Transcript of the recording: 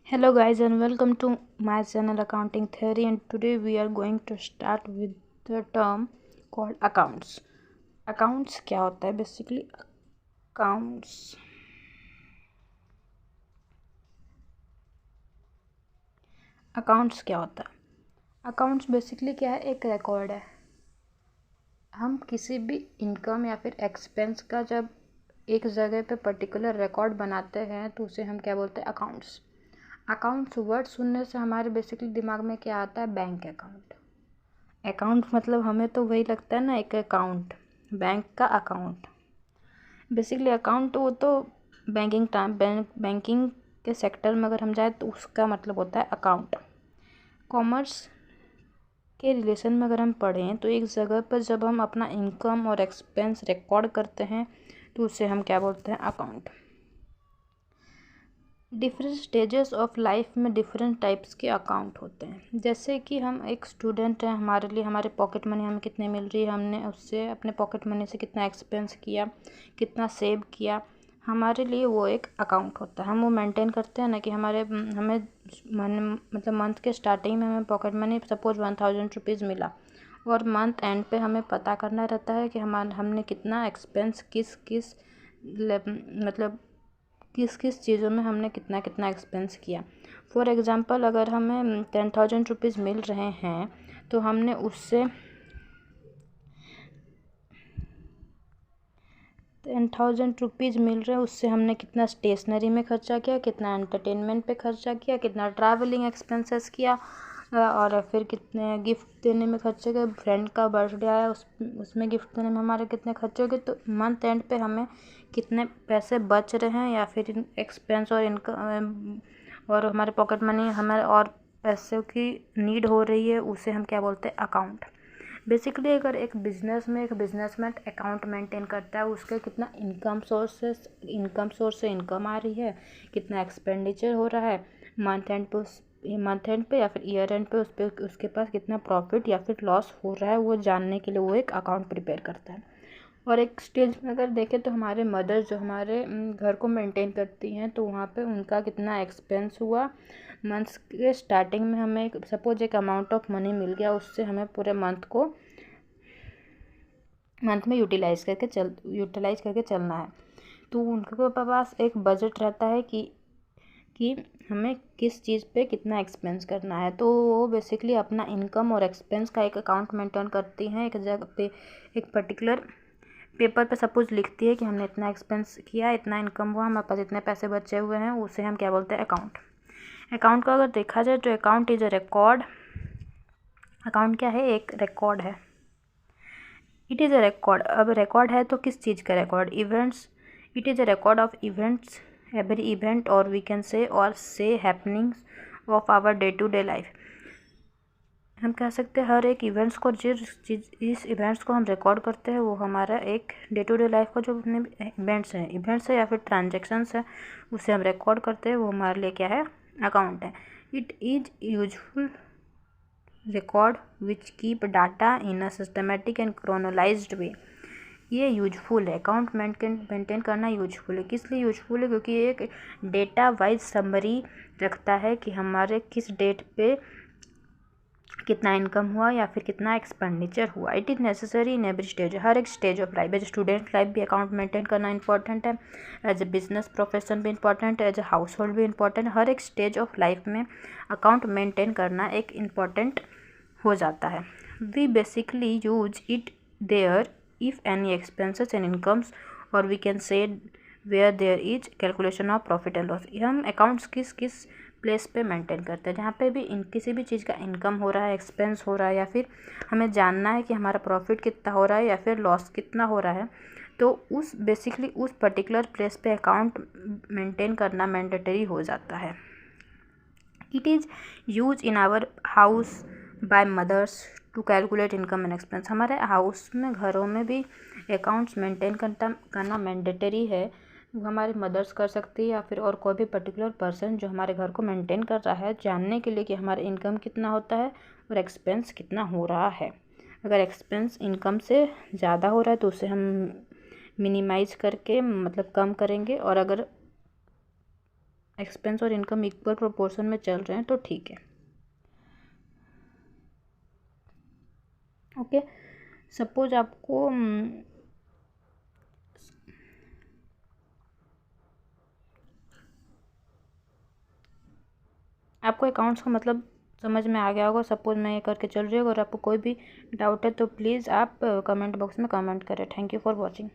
Hello guys and welcome to my channel Accounting Theory, and today we are going to start with the term called accounts. Accounts क्या होता है basically? Accounts accounts क्या होता है? Accounts basically क्या है? एक रिकॉर्ड है। हम किसी भी इनकम या फिर एक्सपेंस का जब एक जगह पे पर्टिकुलर रिकॉर्ड बनाते हैं तो उसे हम क्या बोलते हैं? अकाउंट्स। अकाउंट्स वर्ड सुनने से हमारे बेसिकली दिमाग में क्या आता है? Bank account. अकाउंट मतलब हमें तो वही लगता है ना, एक अकाउंट, बैंक का अकाउंट। बेसिकली अकाउंट वो तो बैंकिंग के सेक्टर में अगर हम जाए तो उसका मतलब होता है अकाउंट। कॉमर्स के रिलेशन में अगर हम पढ़ें तो एक जगह पर जब हम अपना इनकम और एक्सपेंस रिकॉर्ड करते हैं तो उसे हम क्या बोलते हैं? Account. Different stages of life में डिफरेंट टाइप्स के अकाउंट होते हैं। जैसे कि हम एक स्टूडेंट हैं, हमारे लिए हमारे पॉकेट मनी हमें कितने मिल रही है, हमने उससे अपने पॉकेट मनी से कितना एक्सपेंस किया, कितना सेव किया, हमारे लिए वो एक अकाउंट होता है। हम वो मेंटेन करते हैं ना कि हमें मतलब मंथ के स्टार्टिंग में हमें पॉकेट मनी सपोज 1000 रुपीज़ मिला और मंथ एंड पे हमें पता करना रहता है कि हमने कितना एक्सपेंस मतलब किस किस चीज़ों में हमने कितना कितना एक्सपेंस किया। फॉर एग्ज़ाम्पल अगर हमें 10,000 रुपीज़ मिल रहे हैं तो हमने उससे 10,000 रुपीज़ मिल रहे हैं उससे हमने कितना स्टेशनरी में खर्चा किया, कितना एंटरटेनमेंट पे खर्चा किया, कितना ट्रैवलिंग एक्सपेंसेस किया, और फिर कितने गिफ्ट देने में खर्चे गए। फ्रेंड का बर्थडे आया उसमें गिफ्ट देने में हमारे कितने खर्चे हो गए। तो मंथ एंड पे हमें कितने पैसे बच रहे हैं या फिर एक्सपेंस और इनकम और हमारे पॉकेट मनी हमारे और पैसों की नीड हो रही है, उसे हम क्या बोलते हैं? अकाउंट। बेसिकली अगर एक बिजनेसमैन अकाउंट मेंटेन करता है, उसके कितना इनकम सोर्स से इनकम आ रही है, कितना एक्सपेंडिचर हो रहा है मंथ एंड पे या फिर ईयर एंड पे उसके पास कितना प्रॉफिट या फिर लॉस हो रहा है, वो जानने के लिए वो एक अकाउंट प्रिपेयर करता है। और एक स्टेज में अगर देखें तो हमारे मदर जो हमारे घर को मेंटेन करती हैं, तो वहाँ पे उनका कितना एक्सपेंस हुआ मंथ्स के स्टार्टिंग में, हमें सपोज एक अमाउंट ऑफ मनी मिल गया, उससे हमें पूरे मंथ में यूटिलाइज करके चलना है। तो उनके पास एक बजट रहता है कि हमें किस चीज़ पे कितना एक्सपेंस करना है। तो वो बेसिकली अपना इनकम और एक्सपेंस का एक अकाउंट मेंटेन करती हैं। एक जगह पे एक पर्टिकुलर पेपर पे सपोज लिखती है कि हमने इतना एक्सपेंस किया, इतना इनकम हुआ, हमारे पास इतने पैसे बचे हुए हैं, उसे हम क्या बोलते हैं? अकाउंट। अकाउंट का अगर देखा जाए तो account is a record. Account क्या है? एक रिकॉर्ड है। It is a record. अब रिकॉर्ड है तो किस चीज़ का record? Events. It is a record of events, every event, और we can say happenings of our day to day life. हम कह सकते हैं हर एक इवेंट्स को, जिस इवेंट्स को हम रिकॉर्ड करते हैं वो हमारा एक डे टू डे लाइफ का जो अपने इवेंट्स है या फिर ट्रांजेक्शन्स है, उसे हम रिकॉर्ड करते हैं, वो हमारे लिए क्या है? अकाउंट है। It is useful record which keep data in a systematic and chronologized way. ये यूजफुल है, अकाउंट मेंटेन करना यूजफुल है। किस लिए यूजफुल है? क्योंकि ये एक डेटा वाइज समरी रखता है कि हमारे किस डेट पे कितना इनकम हुआ या फिर कितना एक्सपेंडिचर हुआ। It is necessary in every stage, हर एक stage of life. As student life भी अकाउंट मेंटेन करना इंपॉर्टेंट है, एज ए बिजनेस प्रोफेशन भी इंपॉर्टेंट है, एज ए हाउस होल्ड भी इंपॉर्टेंट है। हर एक स्टेज ऑफ लाइफ में अकाउंट मेंटेन करना एक इम्पॉर्टेंट हो जाता है। We basically use it there if any expenses and incomes, और we can say where there is calculation of profit and loss. हम अकाउंट्स किस किस प्लेस पे मेंटेन करते हैं? जहाँ पे भी किसी भी चीज़ का इनकम हो रहा है, एक्सपेंस हो रहा है, या फिर हमें जानना है कि हमारा प्रॉफिट कितना हो रहा है या फिर लॉस कितना हो रहा है, तो उस पर्टिकुलर प्लेस पे अकाउंट मेंटेन करना मैंडेटरी हो जाता है। It is use in our house by mothers to calculate income and expense. हमारे हाउस में, घरों में भी अकाउंट्स मेंटेन करना मैंडेटरी है। वो हमारी मदर्स कर सकती है या फिर और कोई भी पर्टिकुलर पर्सन जो हमारे घर को मेंटेन कर रहा है, जानने के लिए कि हमारा इनकम कितना होता है और एक्सपेंस कितना हो रहा है। अगर एक्सपेंस इनकम से ज़्यादा हो रहा है तो उसे हम मिनिमाइज़ करके मतलब कम करेंगे, और अगर एक्सपेंस और इनकम इक्वल प्रोपोर्शन में चल रहे हैं तो ठीक है। ओके, सपोज आपको आपको अकाउंट्स का मतलब समझ में आ गया होगा। सपोज मैं ये करके चल रही हूँ। अगर आपको कोई भी डाउट है तो प्लीज़ आप कमेंट बॉक्स में कमेंट करें। Thank you for watching.